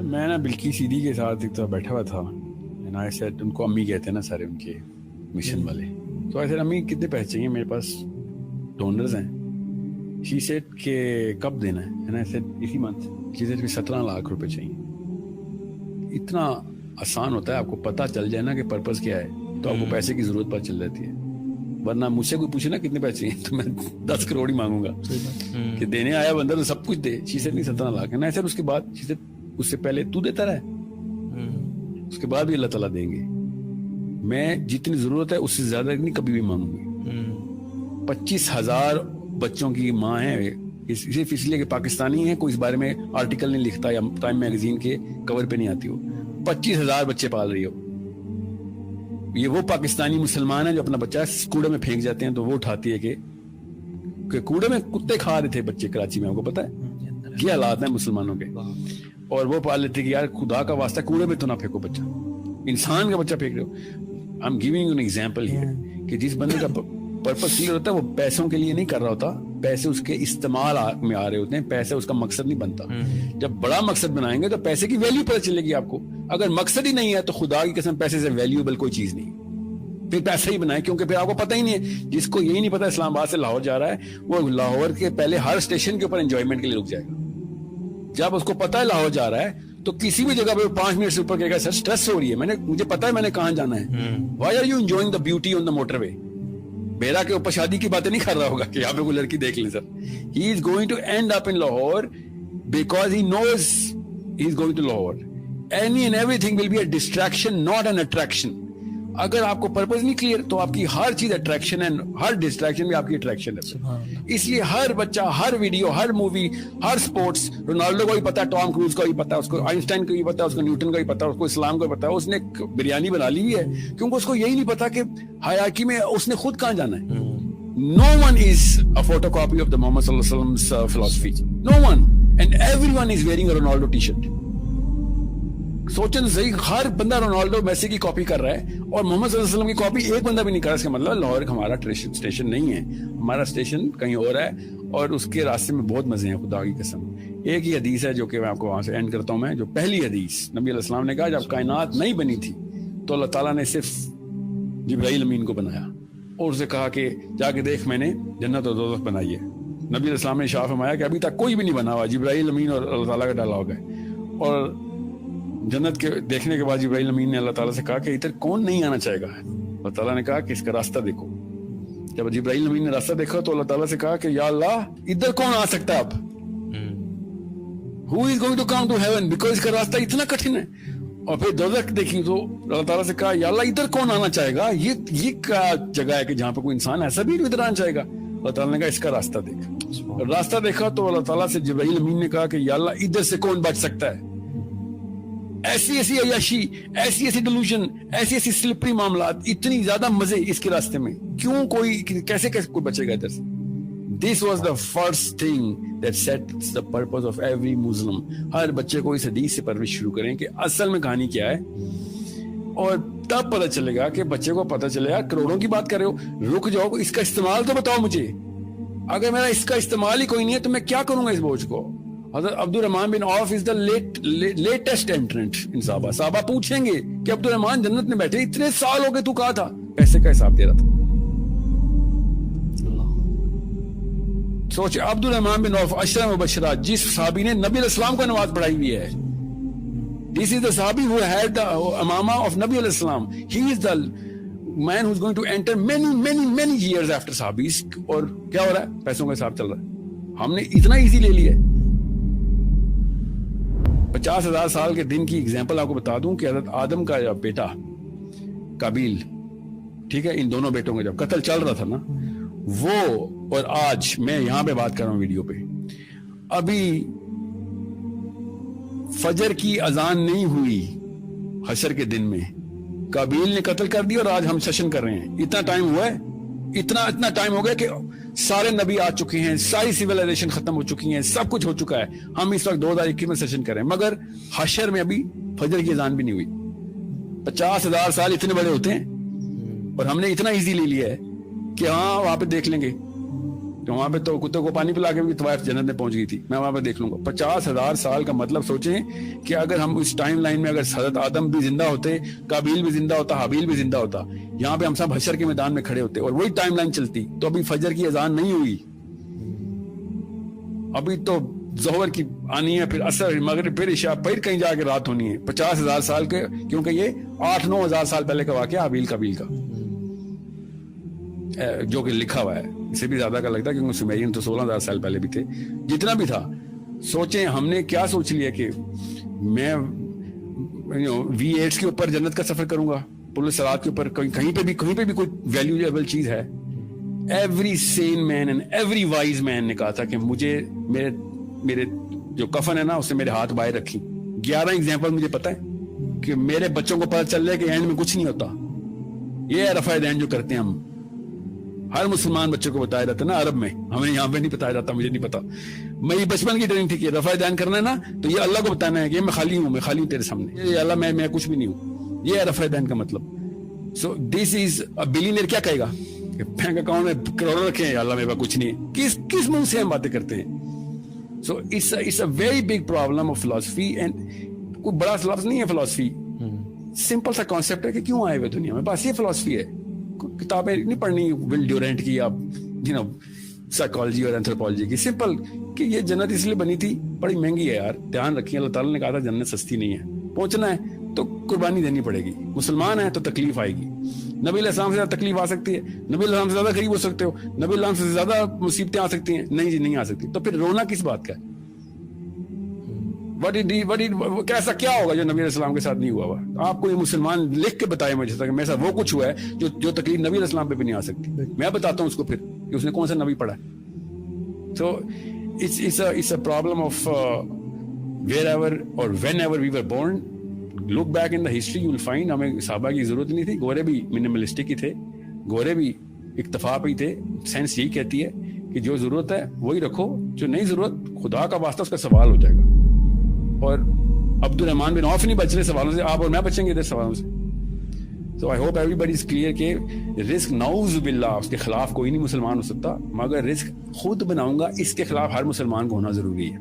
میں نا بلکی سیدھی کے ساتھ ایک تو بیٹھا ہوا تھا. ان کو امی کہتے ہیں نا سارے ان کے مشن والے. تو ایسے امی کتنے پیسے چاہیے, میرے پاس ڈونرز ہیں. شی سیٹ کہ کب دینا ہے نا, ایسے اسی منتھ. شی سیٹ کہ 17 لاکھ روپے چاہیے. اتنا آسان ہوتا ہے, آپ کو پتہ چل جائے نا کہ پرپز کیا ہے تو آپ کو پیسے کی ضرورت پتہ چل جاتی ہے. ورنہ مجھ سے کوئی پوچھے نا کتنے پیسے چاہیے تو میں 10 کروڑ ہی مانگوں گا کہ دینے آیا بندہ تو سب کچھ دے. شی سیٹ نہیں 17 لاکھ ہے نا. ایسے اس کے بعد شی سیٹ اس سے پہلے تو دیتا رہے, اس کے بعد بھی اللہ تعالیٰ دیں گے. میں جتنی ضرورت ہے اس سے زیادہ نہیں کبھی بھی مانگوں گی. 25,000 بچوں کی ماں ہے, صرف اس لیے کہ پاکستانی ہے, کوئی اس بارے میں آرٹیکل نہیں لکھتا یا ٹائم میگزین کے کور پہ نہیں آتی ہو. 25,000 بچے پال رہی ہو. یہ وہ پاکستانی مسلمان ہیں جو اپنا بچہ کوڑے میں پھینک جاتے ہیں تو وہ اٹھاتی ہے کہ کوڑے میں کتے کھا رہے تھے بچے کراچی میں, آپ کو پتا ہے کیا حالات ہیں مسلمانوں کے, اور وہ پال لیتے کہ یار خدا کا واسطہ کوڑے میں تو نہ پھینکو بچہ, انسان کا بچہ پھینک رہے ہو. I am giving you an example here کہ جس بندے کا پرپس کلیئر ہوتا ہے وہ پیسوں کے لیے نہیں کر رہا ہوتا, پیسے اس کے استعمال میں آ رہے ہوتے ہیں. پیسے اس کا مقصد نہیں بنتا. جب بڑا مقصد بنائیں گے تو پیسے کی ویلیو پتہ چلے گی آپ کو. اگر مقصد ہی نہیں ہے تو خدا کی قسم پیسے سے ویلیوبل کوئی چیز نہیں. پھر پیسہ ہی بنائے, کیونکہ پھر آپ کو پتہ ہی نہیں ہے. جس کو یہی نہیں پتا اسلام آباد سے لاہور جا رہا ہے وہ لاہور کے پہلے ہر اسٹیشن کے اوپر انجوائمنٹ کے لیے رک جائے گا. جب اس کو پتا ہے لاہور جا رہا ہے تو کسی بھی جگہ پہ 5 منٹ سے اوپر کہے گا سر اسٹریس ہو رہی ہے, مجھے پتا ہے میں نے کہاں جانا ہے. Why are you enjoying the beauty on the motorway. بیرا کے اوپر شادی کی باتیں نہیں کر رہا ہوگا کہ یہاں پہ کوئی لڑکی دیکھ لیں sir. He is going to end up in Lahore because he knows he is going to Lahore. Any and everything will be a distraction not an attraction. اگر آپ کو پرپز نہیں کلیئر تو آپ کی ہر چیز اٹریکشن ہے, ہر ڈسٹریکشن بھی آپ کی اٹریکشن ہے. اس لیے ہر بچہ, ہر ویڈیو, ہر مووی, ہر سپورٹس, رونالڈو کو بھی پتا ہے, ٹام کروز کو بھی پتا ہے, اس کو آئنسٹائن کو بھی پتا ہے, اس کو نیوٹن کو بھی پتا ہے, اس کو اسلام کو بھی پتا ہے. اس نے بریانی بنا لی ہے کیونکہ اس کو یہی نہیں پتا کہ حیاکی میں اس نے خود کہاں جانا ہے. No one is a photocopy of the Muhammad sallallahu alaihi wasallam's philosophy. No one. And everyone is wearing a Ronaldo t-shirt. سوچیں تو صحیح, ہر بندہ رونالڈو میسی کی کاپی کر رہا ہے اور محمد صلی اللہ علیہ وسلم کی کاپی ایک بندہ بھی نہیں کر رہا. اس کا مطلب لاہور ہمارا اسٹیشن نہیں ہے, ہمارا اسٹیشن کہیں اور ہے, اور اس کے راستے میں بہت مزے ہیں خدا کی قسم. ایک ہی حدیث ہے جو کہ میں آپ کو وہاں سے اینڈ کرتا ہوں. میں جو پہلی حدیث نبی علیہ السلام نے کہا جب کائنات نہیں بنی تھی تو اللہ تعالیٰ نے صرف جبرائیل امین کو بنایا اور اسے کہا کہ جا کے دیکھ میں نے جنت اور دوزخ بنائی ہے. نبی علیہ السلام نے ارشاد فرمایا کہ ابھی تک کوئی بھی نہیں بنا ہوا, جبرائیل امین اور اللہ تعالیٰ کا ڈائلاگ ہے. اور جنت کے دیکھنے کے بعد جبرائیل امین نے اللہ تعالیٰ سے کہا کہ ادھر کون نہیں آنا چاہے گا. اللہ تعالیٰ نے کہا کہ اس کا راستہ دیکھو. جب جبرائیل امین نے راستہ دیکھا تو اللہ تعالیٰ سے کہا کہ یا اللہ ادھر کون آ سکتا ہے اب, who is going to come to heaven, because اس کا راستہ اتنا کٹھن ہے. اور پھر دوزخ دیکھی تو اللہ تعالیٰ سے کہا یا اللہ ادھر کون آنا چاہے گا, یہ کیا جگہ ہے کہ جہاں پہ کوئی انسان ایسا بھی ادھر آنا چاہے گا. اللہ تعالیٰ نے کہا اس کا راستہ دیکھ. راستہ دیکھا تو اللہ تعالیٰ سے جبرائیل امین نے کہا کہ یا اللہ ادھر سے کون بچ سکتا ہے. ایسی ایسی عیاشی, ایسی ایسی ڈیلوژن, ایسی ایسی سلپری معاملات, اتنی زیادہ مزے اس کے راستے میں, کیوں کوئی کیسے کوئی بچے گا ادھر سے. This was the first thing that sets the purpose of every Muslim. ہر بچے کو اس حدیث سے پرورش شروع کریں کہ اصل میں کہانی کیا ہے, اور تب پتہ چلے گا کہ بچے کو پتہ چلے گا. کروڑوں کی بات کر رہے ہو, رک جاؤ, اس کا استعمال تو بتاؤ مجھے. اگر میرا اس کا استعمال ہی کوئی نہیں ہے تو میں کیا کروں گا اس بوجھ کو. حضرت عبد الرحمن بن عوف از دا لیٹسٹ انٹرنٹ ان صحابہ. صحابہ پوچھیں گے کہ عبد الرحمن جنت میں بیٹھے, اتنے سال ہو گئے تو کہا تھا, پیسے کا حساب دے رہا تھا. سوچ, عبد الرحمن بن عوف عشرہ مبشرہ, جس صحابی نے نبی علیہ السلام کو نماز پڑھائی ہوئی ہے. This is the صحابی who had the Imama of نبی علیہ السلام. He is the man who is going to enter many years after صحابیز. اور کیا ہو رہا ہے, پیسوں کا حساب چل رہا ہے. ہم نے اتنا ایزی لے لیا ہے. 50,000 سال کے دن کی ایگزامپل آپ کو بتا دوں کہ حضرت آدم کا جب بیٹا قابیل, ٹھیک ہے, ان دونوں بیٹوں کا جب قتل چل رہا تھا نا, وہ اور آج میں یہاں پہ بات کر رہا ہوں ویڈیو پہ, ابھی فجر کی اذان نہیں ہوئی حشر کے دن میں, قابیل نے قتل کر دیا اور آج ہم سیشن کر رہے ہیں. اتنا ٹائم ہوا ہے, اتنا ٹائم ہو گیا کہ سارے نبی آ چکے ہیں, ساری سیولائزیشن ختم ہو چکی ہیں, سب کچھ ہو چکا ہے. ہم اس وقت 2021 میں سیشن کر رہے ہیں, مگر حشر میں ابھی فجر کی اذان بھی نہیں ہوئی. 50,000 سال اتنے بڑے ہوتے ہیں اور ہم نے اتنا ایزی لے لیا ہے کہ ہاں وہاں پہ دیکھ لیں گے. تو وہاں پہ تو کتوں کو پانی پلا کے بھی طوائف جنت میں پہنچ گئی تھی, میں وہاں پہ دیکھ لوں گا. 50,000 سال کا مطلب سوچیں کہ اگر ہم اس ٹائم لائن میں اگر حضرت آدم بھی زندہ ہوتے, قابیل بھی زندہ ہوتا, حابیل بھی زندہ ہوتا, یہاں پہ ہم سب حشر کے میدان میں کھڑے ہوتے اور وہی ٹائم لائن چلتی, تو ابھی فجر کی اذان نہیں ہوئی, ابھی تو ظہر کی آنی ہے, پھر عصر, مغرب, پھر عشاء, پھر کہیں جا کے رات ہونی ہے. 50,000 سال کے, کیونکہ یہ 8-9 ہزار سال پہلے کا واقعہ حابیل قابیل کا, جو کہ لکھا ہوا ہے. اسے بھی زیادہ کا لگتا ہے کیونکہ سمیرین تو 16,000 سال پہلے بھی تھے. جتنا بھی تھا, سوچیں ہم نے کیا سوچ لیا کہ میں V8 کے اوپر جنت کا سفر کروں گا, پل صراط کے اوپر, کہیں پہ بھی کوئی ویلیویبل چیز ہے. Every sane man and every wise man نے کہا تھا کہ مجھے میرے جو کفن ہے نا اس سے میرے ہاتھ باہر رکھی. 11 ایگزامپل مجھے پتا ہے کہ میرے بچوں کو پتا چل رہا ہے کہ اینڈ میں کچھ نہیں ہوتا. یہ ہے رفع دین جو کرتے ہیں ہم, ہر مسلمان بچوں کو بتایا جاتا ہے نا عرب میں, ہمیں یہاں پہ نہیں بتایا جاتا, مجھے نہیں پتا. میری بچپن کی ٹریننگ تھی کہ رفع دین کرنا ہے نا تو یہ اللہ کو بتانا ہے کہ میں خالی ہوں تیرے سامنے, یہ اللہ میں کچھ بھی نہیں ہوں. یہ ہے رفع دین کا مطلب. سو دس از بلینئر. کیا کہے گا کہ بینک اکاؤنٹ میں کروڑوں رکھے ہیں, اللہ میرے پاس کچھ نہیں ہے. کس منہ سے ہم باتیں کرتے ہیں. So it's a very big problem of philosophy. And کوئی بڑا لفظ نہیں ہے فلاسفی, سمپل سا کانسیپٹ ہے کہ کیوں آئے ہوئے دنیا میں, بس یہ فلاسفی ہے. کتابیں نہیں پڑھنی ول ڈیورنٹ کی یا سائیکالوجی اور اینتھروپولوجی کی. سمپل کہ یہ جنت اس لیے بنی تھی, بڑی مہنگی ہے یار, دھیان رکھیے. اللہ تعالیٰ نے کہا تھا جنت سستی نہیں ہے, پہنچنا ہے تو قربانی دینی پڑے گی. مسلمان ہے تو تکلیف آئے گی. نبی علیہ السلام سے زیادہ تکلیف آ سکتی ہے, نبی علیہ السلام سے زیادہ قریب ہو سکتے ہو, نبی علیہ السلام سے زیادہ مصیبتیں آ سکتی ہیں. نہیں جی نہیں آ سکتی. تو پھر رونا کس بات کا ہے؟ کیسا کیا ہوگا جو نبی علیہ السلام کے ساتھ نہیں ہوا ہوا؟ آپ کو یہ مسلمان لکھ کے بتائے مجھے کہ میرے ساتھ وہ کچھ ہوا ہے جو تکلیف نبی علیہ السلام پہ بھی نہیں آ سکتی. میں بتاتا ہوں اس کو پھر کہ اس نے کون سا نبی پڑھا ہے. So it's a problem of wherever or whenever we were born. Look back in the history, you will find ہمیں صحابہ کی ضرورت نہیں تھی. گورے بھی منیملسٹک ہی تھے, گورے بھی اکتفا پہ ہی تھے. سائنس یہی کہتی ہے کہ جو ضرورت ہے وہی رکھو, جو نہیں ضرورت خدا کا واسطہ اس کا سوال ہو جائے گا. اور عبد الرحمان بن عوف نہیں بچ رہے سوالوں سے, آپ اور میں بچیں گے ادھر سوالوں سے. So I hope everybody is clear کہ رزق نعوذ باللہ اس کے خلاف کوئی نہیں مسلمان ہو سکتا, مگر رزق خود بناؤں گا اس کے خلاف ہر مسلمان کو ہونا ضروری ہے.